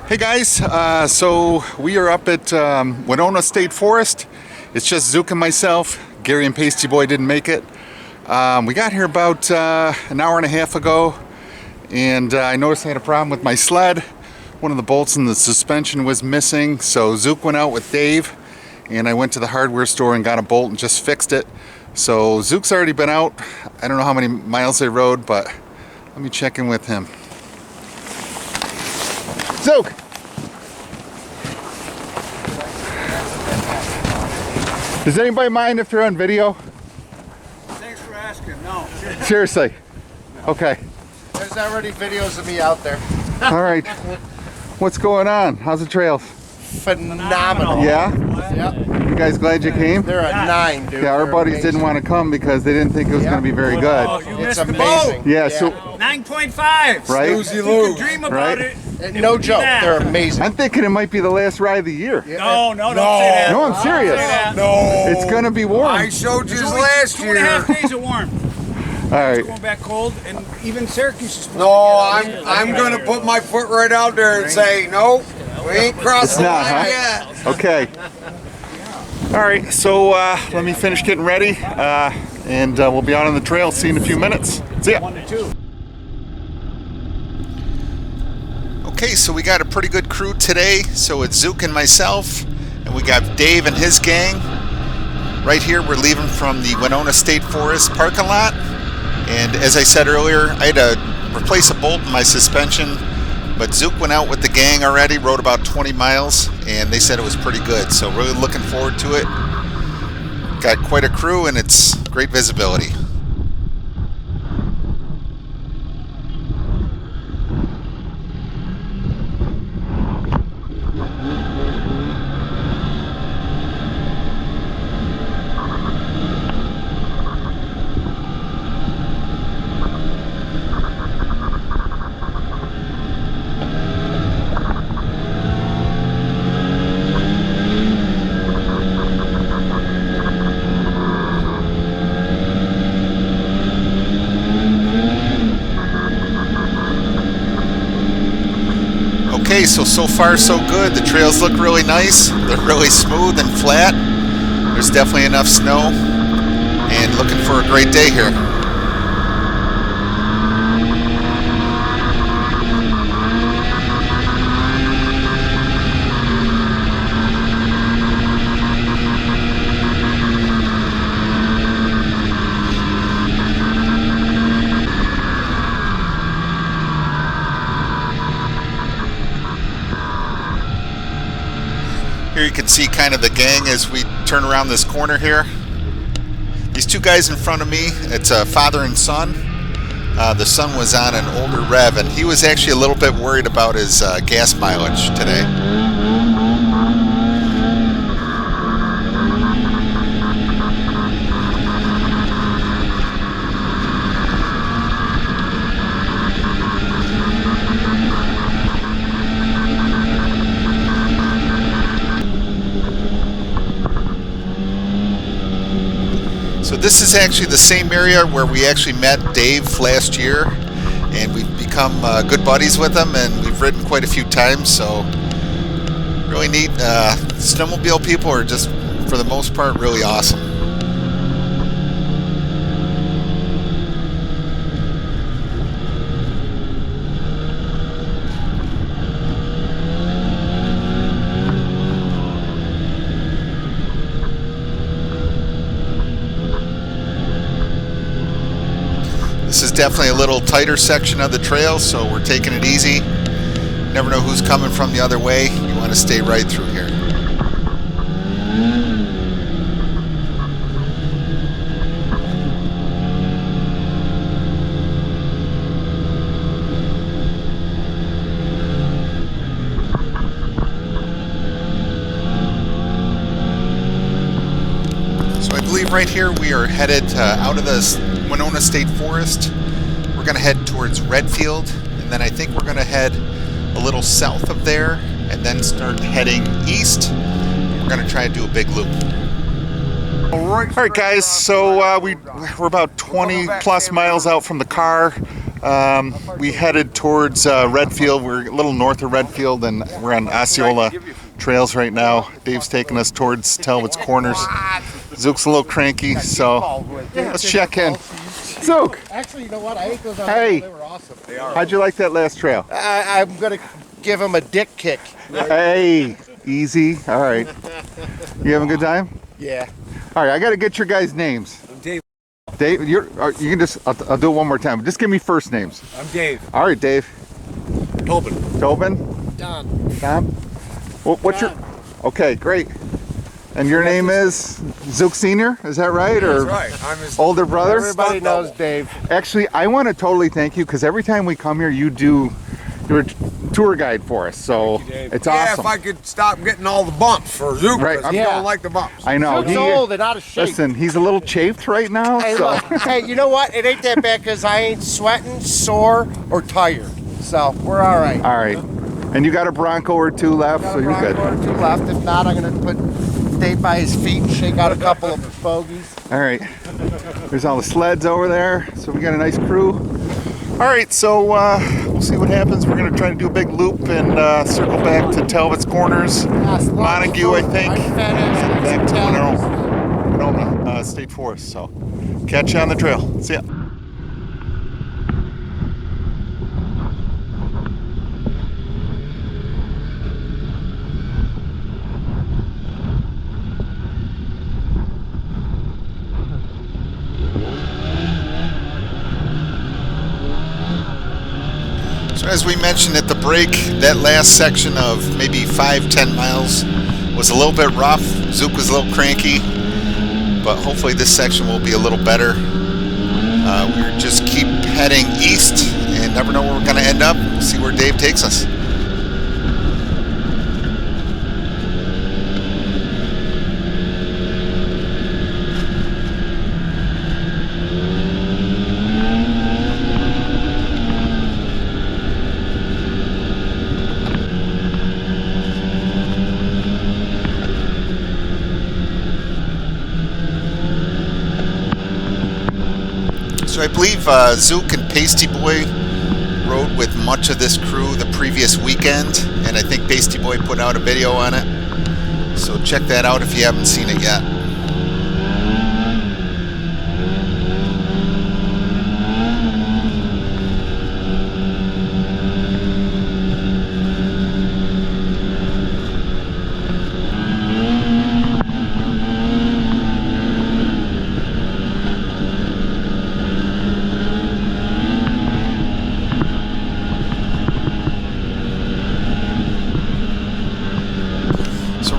Hey guys, so we are up at Winona State Forest. It's just Zuke and myself. Gary and Pasty Boy didn't make it. We got here about an hour and a half ago, and I noticed I had a problem with my sled. One of the bolts in the suspension was missing, so Zuke went out with Dave, and I went to the hardware store and got a bolt and just fixed it. So Zuke's already been out. I don't know how many miles they rode, but let me check in with him. Zuke! Does anybody mind if they're on video? Thanks for asking. No. Seriously? Okay. There's already videos of me out there. All right. What's going on? How's the trails? Phenomenal. Yeah? Yep. You guys glad you came? They're a 9, dude. Yeah, our They're buddies amazing. didn't want to come because they didn't think it was going to be very good. Oh, you It's missed the amazing. boat. Yeah, so 9.5. Right? If you could dream about Right? it. No joke. They're amazing. I'm thinking it might be the last ride of the year. No, don't say that. No, I'm serious. No. It's going to be warm. I showed you There's only last 2.5 year. days of warm. All right. It's going back cold, and even Syracuse is supposed No, to get I'm gonna put my foot right out there and say, nope, we ain't crossing the not, line huh? yet. Okay. All right, so let me finish getting ready, and we'll be out on the trail. See you in a few minutes. See ya. 1 to 2. Okay, so we got a pretty good crew today. So it's Zuke and myself, and we got Dave and his gang. Right here, we're leaving from the Winona State Forest parking lot. And as I said earlier, I had to replace a bolt in my suspension, but Zuke went out with the gang already, rode about 20 miles, and they said it was pretty good. So really looking forward to it. Got quite a crew, and it's great visibility. Okay, so far so good. The trails look really nice. They're really smooth and flat. There's definitely enough snow, and looking for a great day here. Here you can see kind of the gang as we turn around this corner here. These two guys in front of me, it's a father and son. The son was on an older Rev, and he was actually a little bit worried about his gas mileage today. So this is actually the same area where we actually met Dave last year, and we've become good buddies with him, and we've ridden quite a few times, so really neat. Snowmobile people are just, for the most part, really awesome. This is definitely a little tighter section of the trail, so we're taking it easy. Never know who's coming from the other way. You want to stay right through here. So I believe right here we are headed out of the Winona State Forest. We're going to head towards Redfield, and then I think we're going to head a little south of there and then start heading east. We're going to try and do a big loop. All right, guys, so we're about 20 plus miles out from the car. We headed towards Redfield. We're a little north of Redfield, and we're on Osceola trails right now. Dave's taking us towards Talbot's Corners. Zuke's a little cranky, so let's check in. Zuke! Actually, you know what? I ate those. Hey. They were awesome. How'd you like that last trail? I'm gonna give him a dick kick. Hey, easy. All right. You having a good time? Yeah. All right, I got to get your guys' names. I'm Dave. Dave, you can just, I'll do it one more time. Just give me first names. I'm Dave. All right, Dave. Tobin. Tobin? Done. Tom? What's your, okay, great. And your name is Zuke Sr., is that right? Or That's right. I'm his older brother? Everybody knows Dave. Actually, I want to totally thank you because every time we come here, you're a tour guide for us, so Dave. it's Yeah, awesome. if I could stop getting all the bumps for Zuke, Right, because he yeah. don't like the bumps. I know. He's old and out of shape. Listen, he's a little chafed right now, Hey, so. look. Hey, you know what? It ain't that bad because I ain't sweating, sore, or tired. So we're all right. All right. And you got a Bronco or two left, so you're good. Got a Bronco or two left. If not, I'm gonna put Dave by his feet and shake out a couple of bogeys. All right. There's all the sleds over there, so we got a nice crew. All right, so we'll see what happens. We're gonna try to do a big loop and circle back to Talbot's Corners, Montague, I think, and back to Winona State Forest. So catch you on the trail. See ya. So as we mentioned at the break, that last section of maybe 5-10 miles was a little bit rough. Zuke was a little cranky, but hopefully this section will be a little better. We're just keep heading east and never know where we're going to end up. We'll see where Dave takes us. So I believe Zuke and Pasty Boy rode with much of this crew the previous weekend, and I think Pasty Boy put out a video on it. So check that out if you haven't seen it yet.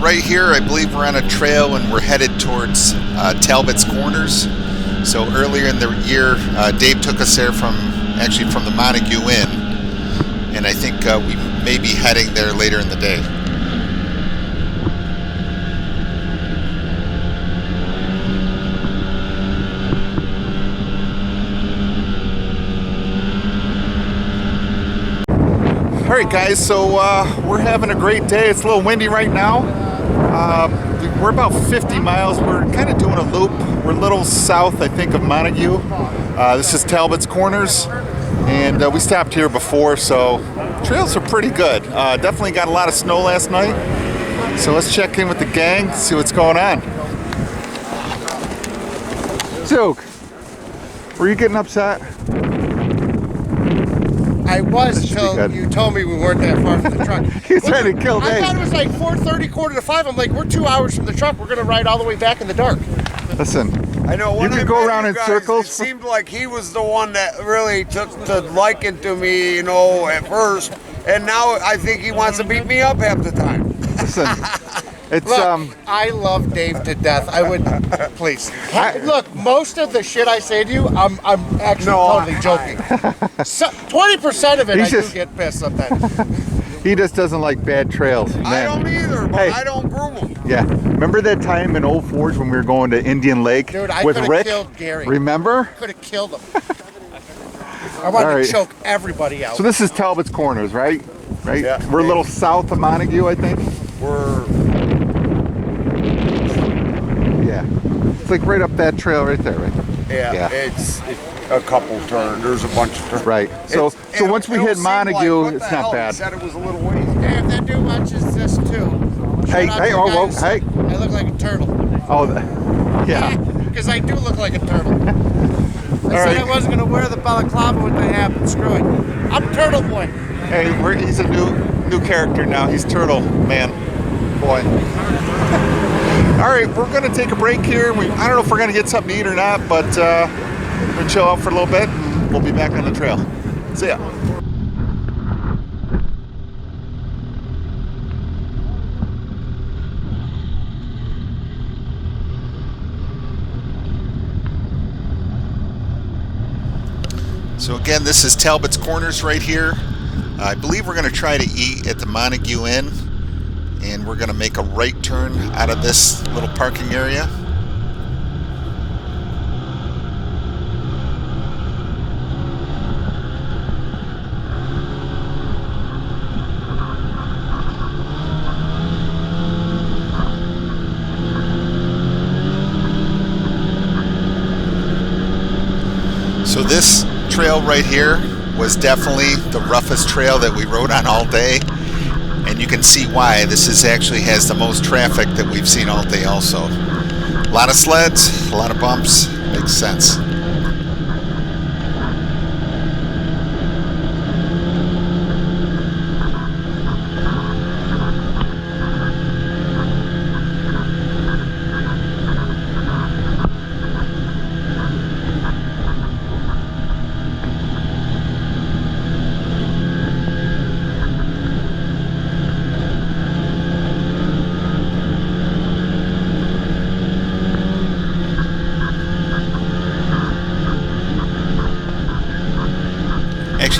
Right here, I believe we're on a trail and we're headed towards Talbot's Corners. So earlier in the year, Dave took us there from the Montague Inn, and I think we may be heading there later in the day. All right, guys, so we're having a great day. It's a little windy right now. We're about 50 miles. We're kind of doing a loop. We're a little south, I think, of Montague. This is Talbot's Corners, and we stopped here before, so trails are pretty good. Definitely got a lot of snow last night, so let's check in with the gang, see what's going on. Zuke, were you getting upset? I was till you told me we weren't that far from the truck. He's trying to kill I Dave. thought it was like 4:30, 4:45. I'm like, we're 2 hours from the truck. We're gonna ride all the way back in the dark. Listen, I know. you When could I go met around you in guys, circles. It seemed like he was the one that really took the liking to me, you know, at first, and now I think he wants to beat me up half the time. Listen, it's Look, I love Dave to death. I would, please. Look, most of the shit I say to you, I'm actually totally joking. So, 20% of it, He's I just- do get pissed sometimes. he just doesn't like bad trails. I Man. don't either, but Hey. I don't groom them. Yeah. Remember that time in Old Forge when we were going to Indian Lake Dude, I with could've Rick? killed Gary. Remember? Could have killed him. I wanted All right. to choke everybody out. So this is Talbot's Corners, right? Right? Yeah. We're a little south of Montague, I think. We're Yeah. It's like right up that trail right there, right? Yeah. It's a couple turns. There's a bunch of turns. Right. So once we hit Montague, it's not bad. He said it was a little ways. Hey, if that dude watches this too. Hey, shout out hey, to the oh, guy whoa, who said hey. I look like a turtle. Oh, yeah. Because I do look like a turtle. I said right. I wasn't going to wear the balaclava when they happened. Screw it. I'm Turtle Boy. Hey, he's a new character now. He's Turtle Man. Boy. All right, we're going to take a break here. I don't know if we're going to get something to eat or not, but we're going to chill out for a little bit, and we'll be back on the trail. See ya. So again, this is Talbot's Corners right here. I believe we're going to try to eat at the Montague Inn, and we're going to make a right turn out of this little parking area. So this trail right here was definitely the roughest trail that we rode on all day, and you can see why. This actually has the most traffic that we've seen all day also. A lot of sleds, a lot of bumps, makes sense.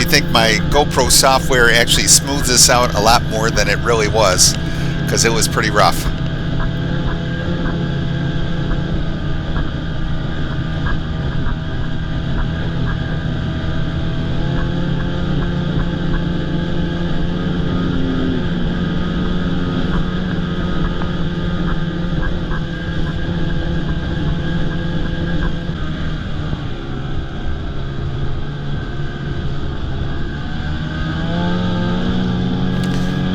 I think my GoPro software actually smooths this out a lot more than it really was, because it was pretty rough.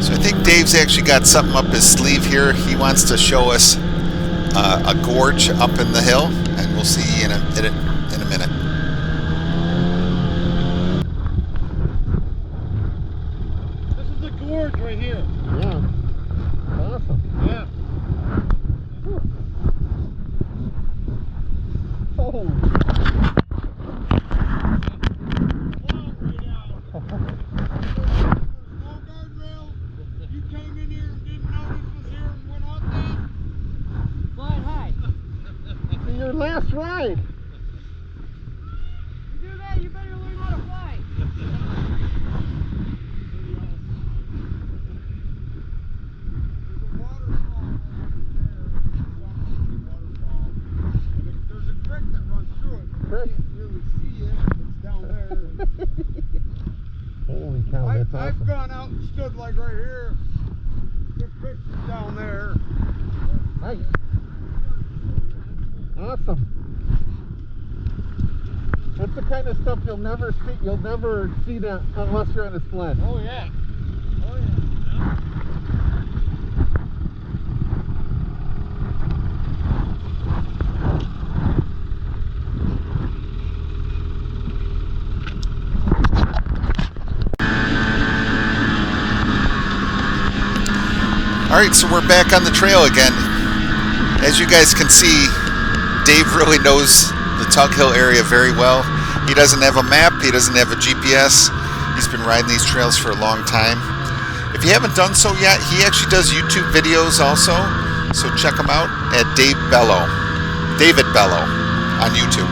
So I think Dave's actually got something up his sleeve here. He wants to show us a gorge up in the hill, and we'll see in a minute. This is the gorge right here. Yeah. Awesome. Yeah. Oh. Your last ride. You do that, you better learn how to fly. There's a creek that runs through it. You can't really see it. It's down there. Holy cow, that's I've awesome. gone out and stood like right here. The picture's down there. Nice. Awesome. That's the kind of stuff you'll never see. You'll never see that unless you're on a sled. Oh yeah. Oh yeah. Alright, so we're back on the trail again. As you guys can see, Dave really knows the Tug Hill area very well. He doesn't have a map, he doesn't have a GPS. He's been riding these trails for a long time. If you haven't done so yet, he actually does YouTube videos also. So check him out at David Bello on YouTube.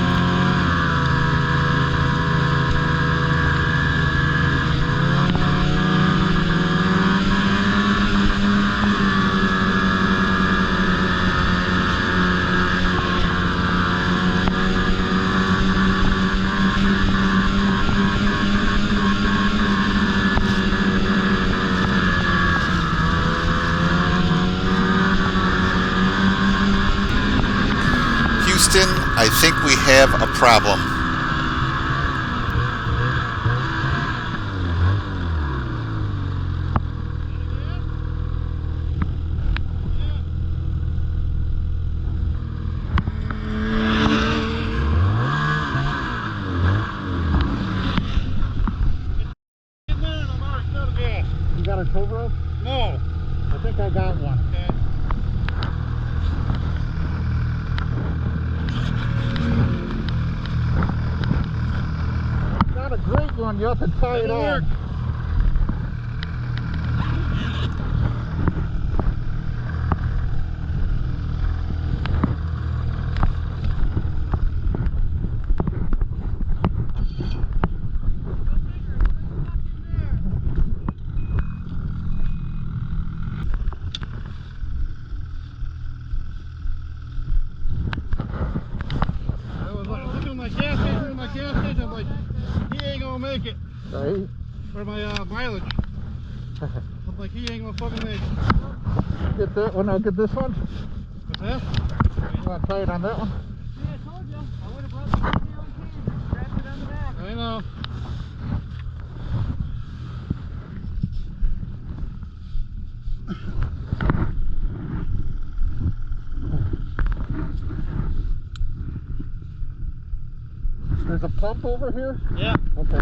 I think we have a problem. You got a tow rope? No. I think I got one. Okay. Not a great one. You have to tie it on. Make it Right? for my mileage. I'm like, he ain't gonna fucking make it. Get that one. I'll get this one. What's that? You want to tie it on that one? Yeah, I told you. I would have brought the nail and can. Wrapped it on the back. I know. There's a pump over here? Yeah. Okay.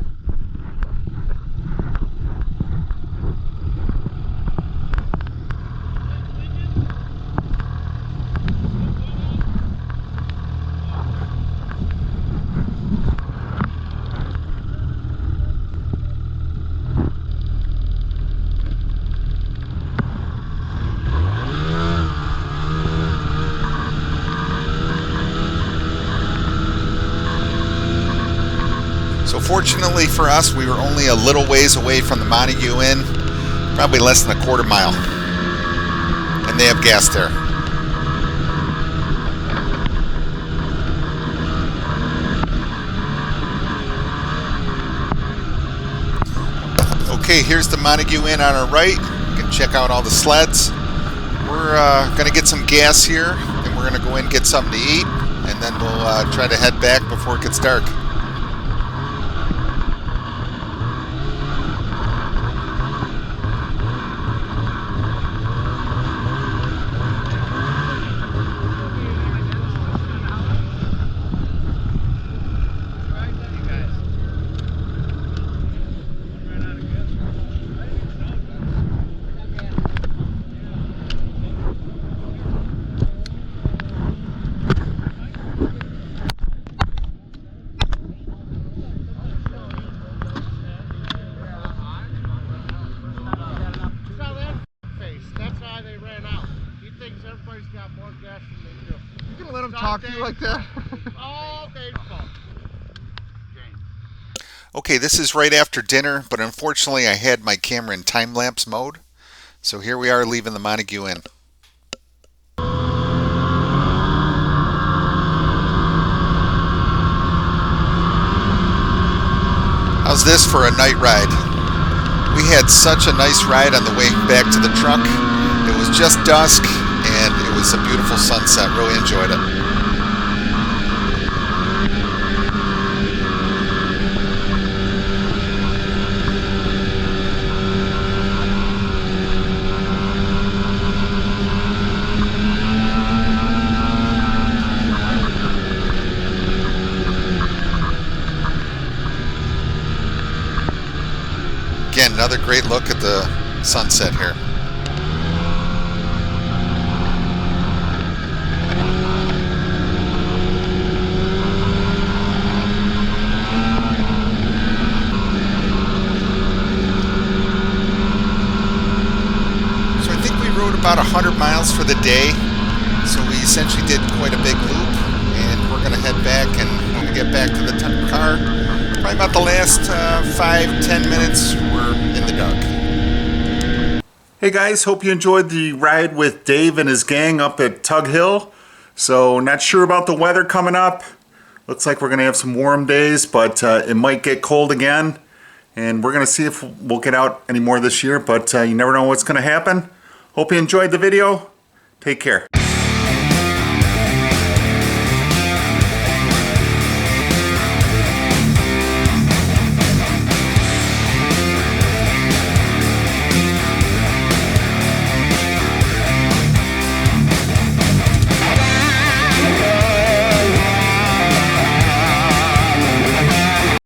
So fortunately for us, we were only a little ways away from the Montague Inn, probably less than a quarter mile. And they have gas there. Okay, here's the Montague Inn on our right. You can check out all the sleds. We're going to get some gas here, and we're going to go in and get something to eat, and then we'll try to head back before it gets dark. You can let him talk to you like that. All Dave's fault. Okay, this is right after dinner, but unfortunately I had my camera in time-lapse mode. So here we are leaving the Montague Inn. How's this for a night ride? We had such a nice ride on the way back to the truck. It was just dusk and it was a beautiful sunset. Really enjoyed it. Again, another great look at the sunset here. So I think we rode about 100 miles for the day. So we essentially did quite a big loop, and we're going to head back, and when we get back to the car, probably about the last 5-10 minutes, we're in the dark. Hey guys, hope you enjoyed the ride with Dave and his gang up at Tug Hill. So not sure about the weather coming up. Looks like we're going to have some warm days, but it might get cold again. And we're going to see if we'll get out any more this year, but you never know what's going to happen. Hope you enjoyed the video. Take care.